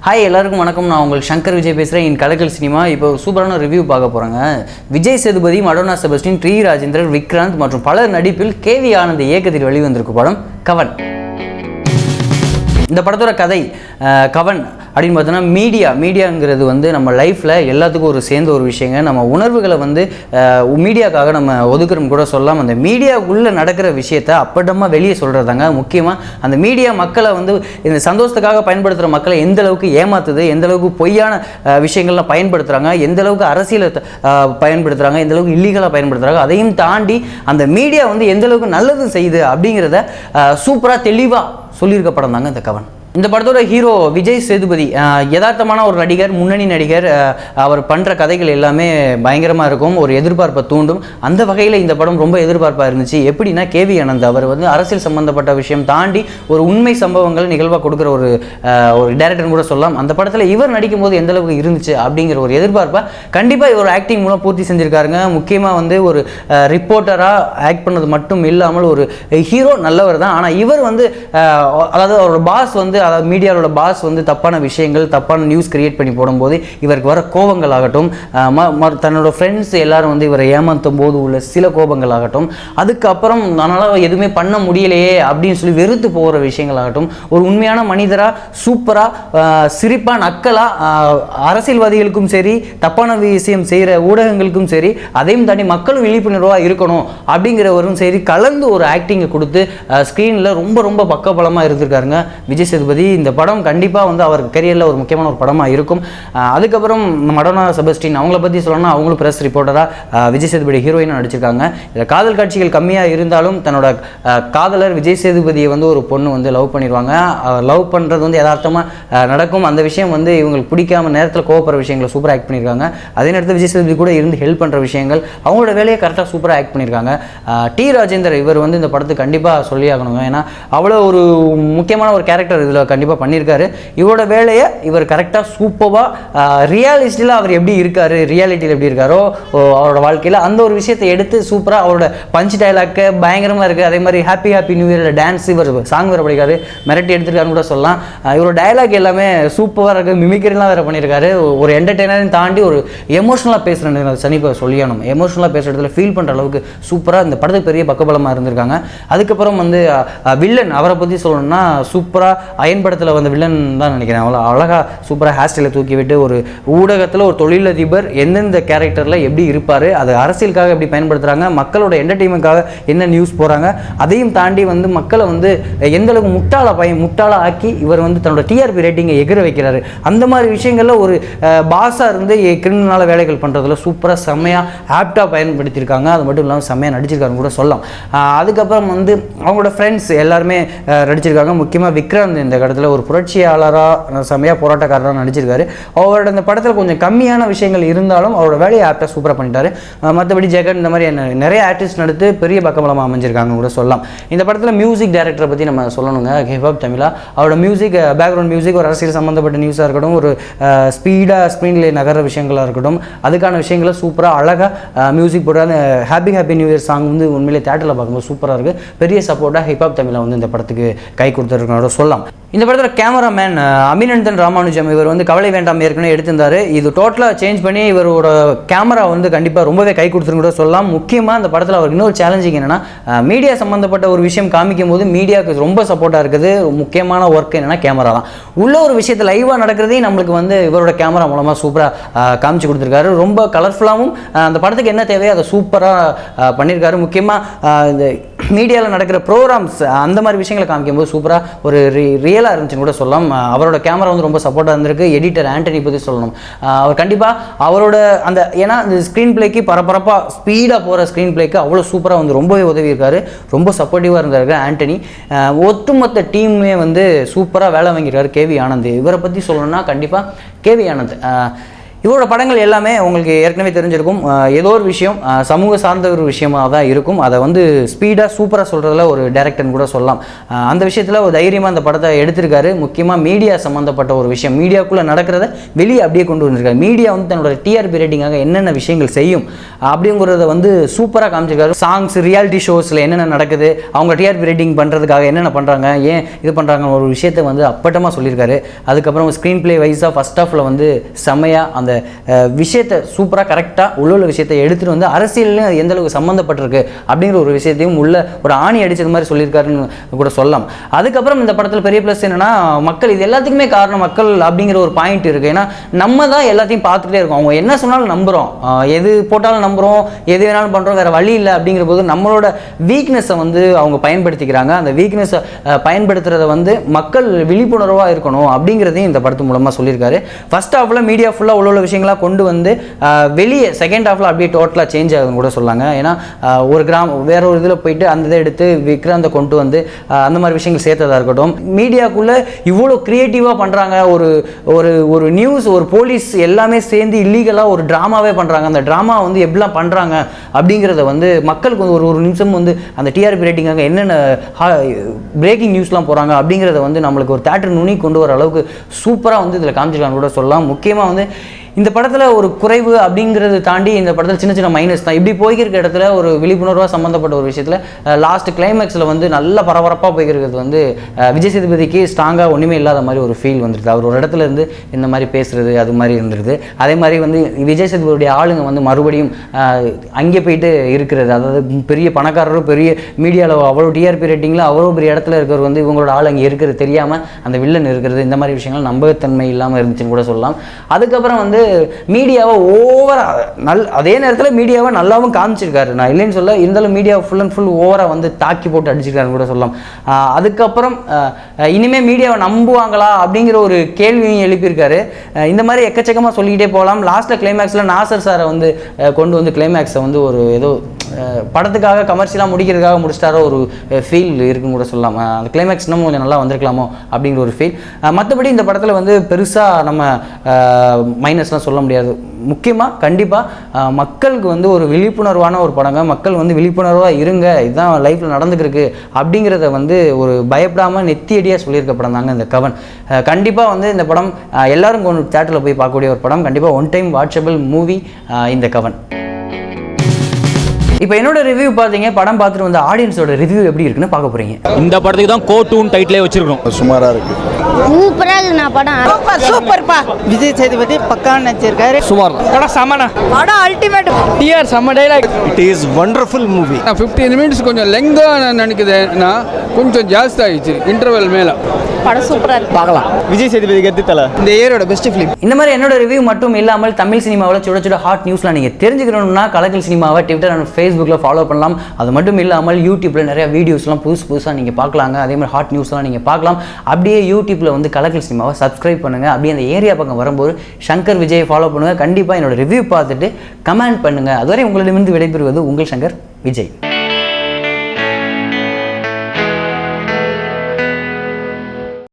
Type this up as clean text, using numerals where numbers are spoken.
Hi எல்லாருக்கும் வணக்கம். நான் உங்கள் சங்கர் விஜய் பேசுகிறேன். இன் கலக்கல் சினிமா இப்போ சூப்பரான ரிவ்யூ பார்க்க போகிறாங்க. விஜய் சேதுபதி, மடோனா செபஸ்டின், டி ராஜேந்தர், விக்ராந்த் மற்றும் பலர் நடிப்பில் கேவி ஆனந்த் இயக்கத்தில் வெளிவந்திருக்கும் படம் கவன். இந்த படத்தோட கதை கவன் அப்படின்னு பார்த்தோன்னா மீடியாங்கிறது வந்து நம்ம லைஃப்பில் எல்லாத்துக்கும் ஒரு சேர்ந்த ஒரு விஷயங்க. நம்ம உணர்வுகளை வந்து மீடியாக்காக நம்ம ஒதுக்குறோம் கூட சொல்லலாம். அந்த மீடியாவுக்குள்ளே நடக்கிற விஷயத்த அப்பட்டமாக வெளியே சொல்கிறதாங்க. முக்கியமாக அந்த மீடியா மக்களை வந்து இந்த சந்தோஷத்துக்காக பயன்படுத்துகிற மக்களை எந்த அளவுக்கு ஏமாத்துது, எந்த அளவுக்கு பொய்யான விஷயங்கள்லாம் பயன்படுத்துகிறாங்க, எந்த அளவுக்கு அரசியலை பயன்படுத்துகிறாங்க, எந்த அளவுக்கு இல்லீகலாக பயன்படுத்துகிறாங்க, அதையும் தாண்டி அந்த மீடியா வந்து எந்த அளவுக்கு நல்லது செய்யுது அப்படிங்கிறத சூப்பராக தெளிவாக சொல்லியிருக்க படம் தாங்க இந்த கவன். இந்த படத்தோட ஹீரோ விஜய் சேதுபதி யதார்த்தமான ஒரு நடிகர், முன்னணி நடிகர். அவர் பண்ணுற கதைகள் எல்லாமே பயங்கரமாக இருக்கும், ஒரு எதிர்பார்ப்பை தூண்டும். அந்த வகையில் இந்த படம் ரொம்ப எதிர்பார்ப்பாக இருந்துச்சு. எப்படின்னா கேவி ஆனந்த் அவர் வந்து அரசியல் சம்மந்தப்பட்ட விஷயம் தாண்டி ஒரு உண்மை சம்பவங்கள் நிகழ்வாக கொடுக்குற ஒரு டைரக்டர்னு கூட சொல்லலாம். அந்த படத்தில் இவர் நடிக்கும் போது எந்த அளவுக்கு இருந்துச்சு அப்படிங்கிற ஒரு எதிர்பார்ப்பை கண்டிப்பாக இவர் ஆக்டிங் மூலம் பூர்த்தி செஞ்சுருக்காருங்க. முக்கியமாக வந்து ஒரு ரிப்போர்ட்டராக ஆக்ட் பண்ணது மட்டும் இல்லாமல் ஒரு ஹீரோ நல்லவர் தான். ஆனால் இவர் வந்து அதாவது அவரோட பாஸ் வந்து, அதாவது மீடியாவோட பாஸ் வந்து தப்பான விஷயங்கள், தப்பான நியூஸ் கிரியேட் பண்ணி போடும்போது இவருக்கு வர கோபங்கள் ஆகட்டும், தன்னோட ஃப்ரெண்ட்ஸ் எல்லாரும் வந்து இவரை ஏமாற்றும் போது உள்ள சில கோபங்கள் ஆகட்டும், அதுக்கப்புறம் அதனால் எதுவுமே பண்ண முடியலையே அப்படின்னு சொல்லி வெறுத்து போகிற விஷயங்கள் ஆகட்டும், ஒரு உண்மையான மனிதராக சூப்பராக சிரிப்பாக நக்கலாக அரசியல்வாதிகளுக்கும் சரி, தப்பான விஷயம் செய்கிற ஊடகங்களுக்கும் சரி, அதையும் தாண்டி மக்களும் விழிப்புணர்வாக இருக்கணும் அப்படிங்கிறவரும் சரி கலந்து ஒரு ஆக்டிங்கை கொடுத்து ஸ்க்ரீனில் ரொம்ப ரொம்ப பக்கபலமாக இருந்திருக்காருங்க விஜய் சேதுபதி. இந்த படம் கண்டிப்பாக வந்து அவர் கரியரில் ஒரு முக்கியமான ஒரு படமாக இருக்கும். அதுக்கப்புறம் மடோனா செபஸ்டின் அவங்கள பற்றி சொல்லணும்னா அவங்களும் ப்ரெஸ் ரிப்போர்ட்டராக விஜய் சேதுபதி ஹீரோயினாக நடிச்சிருக்காங்க. இதில் காதல் காட்சிகள் கம்மியாக இருந்தாலும் தன்னோட காதலர் விஜய் சேதுபதியை வந்து ஒரு பொண்ணு வந்து லவ் பண்ணிடுவாங்க. லவ் பண்ணுறது வந்து யதார்த்தமாக நடக்கும். அந்த விஷயம் வந்து இவங்களுக்கு பிடிக்காம நேரத்தில் கோவப்படுற விஷயங்களை சூப்பராக ஆக்ட் பண்ணியிருக்காங்க. அதே நேரத்தில் விஜய் சேதுபதி கூட இருந்து ஹெல்ப் பண்ணுற விஷயங்கள், அவங்களோட வேலையை கரெக்டாக சூப்பராக ஆக்ட் பண்ணியிருக்காங்க. டி ராஜேந்தர் இவர் வந்து இந்த படத்துக்கு கண்டிப்பாக சொல்லி ஆகணுங்க. ஏன்னா அவ்வளோ ஒரு முக்கியமான ஒரு கேரக்டர் இதில் கண்டிப்பாக பண்ணியிருக்காரு. இவரோட வேலையை இவர் கரெக்டாக சூப்பராக ரியாலிஸ்டியில் அவர் எப்படி இருக்காரு, ரியாலிட்டியில் எப்படி இருக்காரோ அவரோட வாழ்க்கையில் அந்த ஒரு விஷயத்தை எடுத்து சூப்பராக அவரோட பஞ்ச் டைலாக்கு பயங்கரமாக இருக்குது. அதே மாதிரி happy happy new year dance இவர் சாங் வேறு படிக்காரு, மிரட்டி எடுத்துருக்காருன்னு கூட சொல்லலாம். இவரோட டைலாக் எல்லாமே சூப்பராக இருக்குது, மிமிக்ரிலாம் வேறு பண்ணியிருக்காரு. ஒரு என்டர்டெய்னரையும் தாண்டி ஒரு எமோஷனலாக பேசுகிறேன் சனிப்பை சொல்லியானும், எமோஷனலாக பேசுகிற இடத்துல ஃபீல் பண்ணுற அளவுக்கு சூப்பராக இந்த படத்துக்கு பெரிய பக்கபலமாக இருந்திருக்காங்க. அதுக்கப்புறம் வந்து வில்லன் அவரை பற்றி சொல்லணும்னா சூப்பராக அயன் படத்தில் வந்த வில்லன் தான் நினைக்கிறேன். அவ்வளோ அழகாக சூப்பராக ஹேர் ஸ்டைலை தூக்கி விட்டு ஒரு ஊடகத்தில் ஒரு தொழிலதிபர் எந்தெந்த கேரக்டரில் எப்படி இருப்பார், அது அரசியலுக்காக எப்படி பயன்படுத்துகிறாங்க, மக்களோட என்டர்டெயின்மெண்ட்காக என்ன நியூஸ் போகிறாங்க, அதையும் தாண்டி வந்து மக்களை வந்து எந்த அளவுக்கு முட்டாளாக ஆக்கி இவர் வந்து தன்னோட டிஆர்பி ரேட்டிங்கை எகிர வைக்கிறாரு. அந்த மாதிரி விஷயங்களில் ஒரு பாஸாக இருந்து கிரிமினலான வேலைகள் பண்ணுறதுல சூப்பராக செம்மையாக ஆப்டாக பயன்படுத்தியிருக்காங்க. அது மட்டும் இல்லாமல் செம்மையாக நடிச்சிருக்காருன்னு கூட சொல்லலாம். அதுக்கப்புறம் வந்து அவங்களோட ஃப்ரெண்ட்ஸ் எல்லாருமே நடிச்சிருக்காங்க. முக்கியமாக விக்ராந்த் இந்த இடத்துல ஒரு புரட்சியாளராக செம்மையாக போராட்டக்காரராக நடிச்சிருக்காரு. அவரோட இந்த படத்தில் கொஞ்சம் கம்மியான விஷயங்கள் இருந்தாலும் அவரோட வேலையை ஆப்டாக சூப்பராக பண்ணிட்டாரு. மற்றபடி ஜெகன் இந்த மாதிரி நிறைய ஆர்டிஸ்ட் நடித்து பெரிய பக்கபலமாக அமைஞ்சிருக்காங்க கூட சொல்லலாம். இந்த படத்தில் மியூசிக் டைரக்டரை பற்றி நம்ம சொல்லணுங்க. ஹிப்ஹாப் தமிழா அவரோட மியூசிக், பேக்ரவுண்ட் மியூசிக், ஒரு அரசியல் சம்மந்தப்பட்ட நியூஸாக இருக்கட்டும், ஒரு ஸ்பீடாக ஸ்க்ரீனில் நகர விஷயங்களாக இருக்கட்டும், அதுக்கான விஷயங்களை சூப்பராக அழகாக மியூசிக் போட்டு அந்த happy happy new year song வந்து உண்மையிலே தேட்டரில் பார்க்கும்போது சூப்பராக இருக்குது. பெரிய சப்போர்ட்டாக ஹிப்ஹாப் தமிழா வந்து இந்த படத்துக்கு கை கொடுத்துருக்கோம் சொல்லலாம். இந்த படத்தில் கேமராமேன் அபிநந்தன் ராமானுஜம் இவர் வந்து கவலை வேண்டாம் ஏற்கனவே எடுத்திருந்தார். இது டோட்டலாக சேஞ்ச் பண்ணி இவரோட கேமரா வந்து கண்டிப்பாக ரொம்பவே கை கொடுத்துருன்னு கூட சொல்லலாம். முக்கியமாக இந்த படத்தில் அவருக்கு இன்னொரு சேலஞ்சிங் என்னென்னா, மீடியா சம்மந்தப்பட்ட ஒரு விஷயம் காமிக்கும் போது மீடியாவுக்கு ரொம்ப சப்போர்ட்டாக இருக்குது. முக்கியமான ஒர்க் என்னென்னா கேமரா தான். உள்ள ஒரு விஷயத்தை லைவாக நடக்கிறதையும் நம்மளுக்கு வந்து இவரோட கேமரா மூலமாக சூப்பராக காமிச்சு கொடுத்துருக்காரு. ரொம்ப கலர்ஃபுல்லாகவும் அந்த படத்துக்கு என்ன தேவையோ அதை சூப்பராக பண்ணியிருக்காரு. முக்கியமாக இந்த மீடியாவில் நடக்கிற ப்ரோக்ராம்ஸ் அந்த மாதிரி விஷயங்களை காமிக்கும் போது சூப்பராக ஒரு ரியலாக இருந்துச்சுன்னு கூட சொல்லலாம். அவரோட கேமரா வந்து ரொம்ப சப்போர்ட்டாக இருந்திருக்கு. எடிட்டர் ஆண்டனி பற்றி சொல்லணும். அவர் கண்டிப்பாக அவரோட அந்த ஏன்னா இந்த ஸ்க்ரீன் பிளேக்கு பரபரப்பாக ஸ்பீடாக போகிற ஸ்க்ரீன் பிளேக்கு அவ்வளோ சூப்பராக வந்து ரொம்பவே உதவி இருக்காரு. ரொம்ப சப்போர்ட்டிவாக இருந்தார் ஆண்டனி. ஒட்டுமொத்த டீமுமே வந்து சூப்பராக வேலை வாங்கியிருக்காரு. கேவி ஆனந்த் இவரை பற்றி சொல்லணும்னா கண்டிப்பாக கேவி ஆனந்த் இவரோட படங்கள் எல்லாமே உங்களுக்கு ஏற்கனவே தெரிஞ்சிருக்கும். ஏதோ ஒரு விஷயம் சமூக சார்ந்த ஒரு விஷயமாக தான் இருக்கும். அதை வந்து ஸ்பீடாக சூப்பராக சொல்கிறதுல ஒரு டைரக்டர்னு கூட சொல்லலாம். அந்த விஷயத்தில் ஒரு தைரியமாக அந்த படத்தை எடுத்திருக்காரு. முக்கியமாக மீடியா சம்மந்தப்பட்ட ஒரு விஷயம், மீடியாவுக்குள்ளே நடக்கிறத வெளியே அப்படியே கொண்டு வந்திருக்காரு. மீடியா வந்து தன்னோட டிஆர்பி ரேட்டிங்காக என்னென்ன விஷயங்கள் செய்யும் அப்படிங்கிறத வந்து சூப்பராக காமிச்சிருக்காரு. சாங்ஸ், ரியாலிட்டி ஷோஸில் என்னென்ன நடக்குது, அவங்க டிஆர்பி ரேட்டிங் பண்ணுறதுக்காக என்னென்ன பண்ணுறாங்க, ஏன் இது பண்ணுறாங்க ஒரு விஷயத்தை வந்து அப்பட்டமாக சொல்லியிருக்காரு. அதுக்கப்புறம் ஸ்க்ரீன் பிளே வைஸாக ஃபஸ்ட் ஹாஃபில் வந்து செம்மையாக அந்த விஷயத்தை சூப்பராக கரெக்டாக உள்ள விஷயத்தை எடுத்துகிட்டு வந்து அரசியல்லையும் அது எந்த அளவுக்கு சம்மந்தப்பட்டிருக்கு அப்படிங்கிற ஒரு விஷயத்தையும் உள்ள ஒரு ஆணி அடித்தது மாதிரி சொல்லியிருக்காருன்னு கூட சொல்லலாம். அதுக்கப்புறம் இந்த படத்தில் பெரிய ப்ளஸ் என்னென்னா, மக்கள் இது எல்லாத்துக்குமே காரணம் மக்கள் அப்படிங்கிற ஒரு பாயிண்ட் இருக்குது. ஏன்னா நம்ம தான் எல்லாத்தையும் பார்த்துக்கிட்டே இருக்கோம். அவங்க என்ன சொன்னாலும் நம்புகிறோம், எது போட்டாலும் நம்புகிறோம், எது வேணாலும் பண்ணுறோம், வேறு வழி இல்லை அப்படிங்கிற போது நம்மளோட வீக்னஸை வந்து அவங்க பயன்படுத்திக்கிறாங்க. அந்த வீக்னஸை பயன்படுத்துகிறத வந்து மக்கள் விழிப்புணர்வாக இருக்கணும் அப்படிங்கிறதையும் இந்த படத்து மூலமாக சொல்லியிருக்காரு. ஃபர்ஸ்ட் ஹாஃபில் மீடியா ஃபுல்லாக உள்ள விஷயங்களாக கொண்டு வந்து வெளியே செகண்ட் ஹாஃபில் அப்படியே டோட்டலாக சேஞ்ச் ஆகுதுன்னு கூட சொல்லாங்க. ஏன்னா ஒரு வேற ஒரு இதில் போயிட்டு அந்த இதை எடுத்து விக்ராந்தை கொண்டு வந்து அந்த மாதிரி விஷயங்கள் சேர்த்ததாக இருக்கட்டும். மீடியாக்குள்ளே இவ்வளோ க்ரியேட்டிவாக பண்ணுறாங்க. ஒரு ஒரு ஒரு நியூஸ், ஒரு போலீஸ் எல்லாமே சேர்ந்து இல்லீகலாக ஒரு ட்ராமாவே பண்ணுறாங்க. அந்த ட்ராமா வந்து எப்படிலாம் பண்ணுறாங்க அப்படிங்கிறத வந்து மக்களுக்கு வந்து ஒரு நிமிஷம் வந்து அந்த டிஆர்பி ரேட்டிங்காக என்னென்ன பிரேக்கிங் நியூஸ்லாம் போகிறாங்க அப்படிங்கிறத வந்து நம்மளுக்கு ஒரு தேட்டர் நுனி கொண்டு வர அளவுக்கு சூப்பராக வந்து இதில் காமிச்சிருக்காங்க கூட சொல்லலாம். முக்கியமாக வந்து இந்த படத்தில் ஒரு குறைவு அப்படிங்கிறது தாண்டி இந்த படத்தில் சின்ன சின்ன மைனஸ் தான். இப்படி போய்க்கிற இடத்துல ஒரு விழிப்புணர்வாக சம்மந்தப்பட்ட ஒரு விஷயத்தில் லாஸ்ட் கிளைமேக்ஸில் வந்து நல்ல பரபரப்பாக போய்க்கிறது வந்து விஜய் சேதுபதிக்கு ஸ்ட்ராங்காக ஒன்றுமே இல்லாத மாதிரி ஒரு ஃபீல் வந்துடுது. அவர் ஒரு இடத்துல இருந்து இந்த மாதிரி பேசுகிறது அது மாதிரி இருந்துருது. அதே மாதிரி வந்து விஜய் சேதுபதியுடைய ஆளுங்க வந்து மறுபடியும் அங்கே போயிட்டு இருக்கிறது, அதாவது பெரிய பணக்காரரும் பெரிய மீடியாவில் அவ்வளோ டிஆர்பி ரேட்டிங்கில் அவ்வளோ பெரிய இடத்துல இருக்கிறவர் வந்து இவங்களோட ஆள் அங்கே இருக்கிறது தெரியாமல் அந்த வில்லன் இருக்கிறது, இந்த மாதிரி விஷயங்கள் நம்பகத்தன்மை இல்லாமல் இருந்துச்சுன்னு கூட சொல்லலாம். அதுக்கப்புறம் வந்து மீடியாவை ஓவரா அதே நேரத்தில் மீடியாவை நல்லாவும் காமிச்சிருக்காரு, நான் இல்லைன்னு சொல்ல, இருந்தாலும் மீடியாவை ஃபுல் அண்ட் ஃபுல் ஓவராக வந்து தாக்கி போட்டு அடிச்சிருக்காருன்னு கூட சொல்லலாம். அதுக்கப்புறம் இனிமேல் மீடியாவை நம்புவாங்களா அப்படிங்கிற ஒரு கேள்வியும் எழுப்பியிருக்காரு. இந்த மாதிரி எக்கச்சக்கமாக சொல்லிக்கிட்டே போகலாம். லாஸ்ட்டில் கிளைமேக்ஸில் நாசர் சாரை வந்து கொண்டு வந்து கிளைமேக்ஸை வந்து ஒரு ஏதோ படத்துக்காக கமர்ஷியலாக முடிக்கிறதுக்காக முடிச்சிட்டாரோ ஒரு ஃபீல் இருக்குன்னு கூட சொல்லலாம். அந்த கிளைமேக்ஸ் இன்னும் கொஞ்சம் நல்லா வந்திருக்கலாமோ அப்படிங்கிற ஒரு ஃபீல். மற்றபடி இந்த படத்தில் வந்து பெருசாக நம்ம மைனஸ்லாம் சொல்ல முடியாது. முக்கியமாக கண்டிப்பாக மக்களுக்கு வந்து ஒரு விழிப்புணர்வான ஒரு படங்க. மக்கள் வந்து விழிப்புணர்வாக இருங்க, இதுதான் லைஃப்பில் நடந்துக்கிருக்கு அப்படிங்கிறத வந்து ஒரு பயப்படாமல் நெத்தியடியாக சொல்லியிருக்க படம் தாங்க இந்த கவன். கண்டிப்பாக வந்து இந்த படம் எல்லாரும் கொண்டு தியேட்டரில் போய் பார்க்கக்கூடிய ஒரு படம். கண்டிப்பாக ஒன் டைம் வாட்சபிள் மூவி இந்த கவன். இப்போ என்னோட ரிவ்யூ பார்த்தீங்க, படம் பார்த்துட்டு வந்த ஆடியன்ஸோட ரிவ்யூ எப்படி இருக்குன்னு பார்க்க போறீங்க. இந்த படத்துக்கு தான் கோட்டூன் டைட்டிலே வச்சிருக்கோம். சுமாராக இருக்கு, சூப்பரா இருக்கு. நான் படம் சூப்பர்ப்பா. விஜய் சேதுபதி பக்காவா நடிச்சிருக்காரு. சுமார் படம் சமனா, படம் அல்டிமேட். டிஆர் சம dialogue. It is wonderful movie. 15 minutes கொஞ்சம் லெங்தா நினைக்குதுன்னா கொஞ்சம் ஜாஸ்தி ஆயிடுச்சு இன்டர்வல் மேல. படம் சூப்பரா இருக்கு, பார்க்கலாம். விஜய் சேதுபதி கத்து தல இந்த இயரோட பெஸ்ட் ஃபிலிம். இந்த மாதிரி என்னோட ரிவ்யூ மட்டும் இல்லாமல் தமிழ் சினிமாவில் சுட சுட ஹாட் நியூஸ்லாம் நீங்கள் தெரிஞ்சுக்கணும்னா கலக்கல் சினிமாவை ட்விட்டர் அண்ட் ஃபேஸ்புக்கில் ஃபாலோ பண்ணலாம். அது மட்டும் இல்லாமல் யூடியூப்பில் நிறைய வீடியோஸ்லாம் புதுசாக நீங்கள் பார்க்கலாங்க. அதே மாதிரி ஹாட் நியூஸ்லாம் நீங்கள் பார்க்கலாம். அப்படியே யூடியூப்பில் வந்து கலக்கல் சினிமாவை சப்ஸ்கிரைப் பண்ணுங்கள். அப்படியே அந்த ஏரியா பக்கம் வரும்போது சங்கர் விஜயை ஃபாலோ பண்ணுங்கள். கண்டிப்பாக என்னோட ரிவ்யூ பார்த்துட்டு கமெண்ட் பண்ணுங்கள். அதுவரை உங்களிடமிருந்து விடைபெறுவது உங்கள் சங்கர் விஜய்.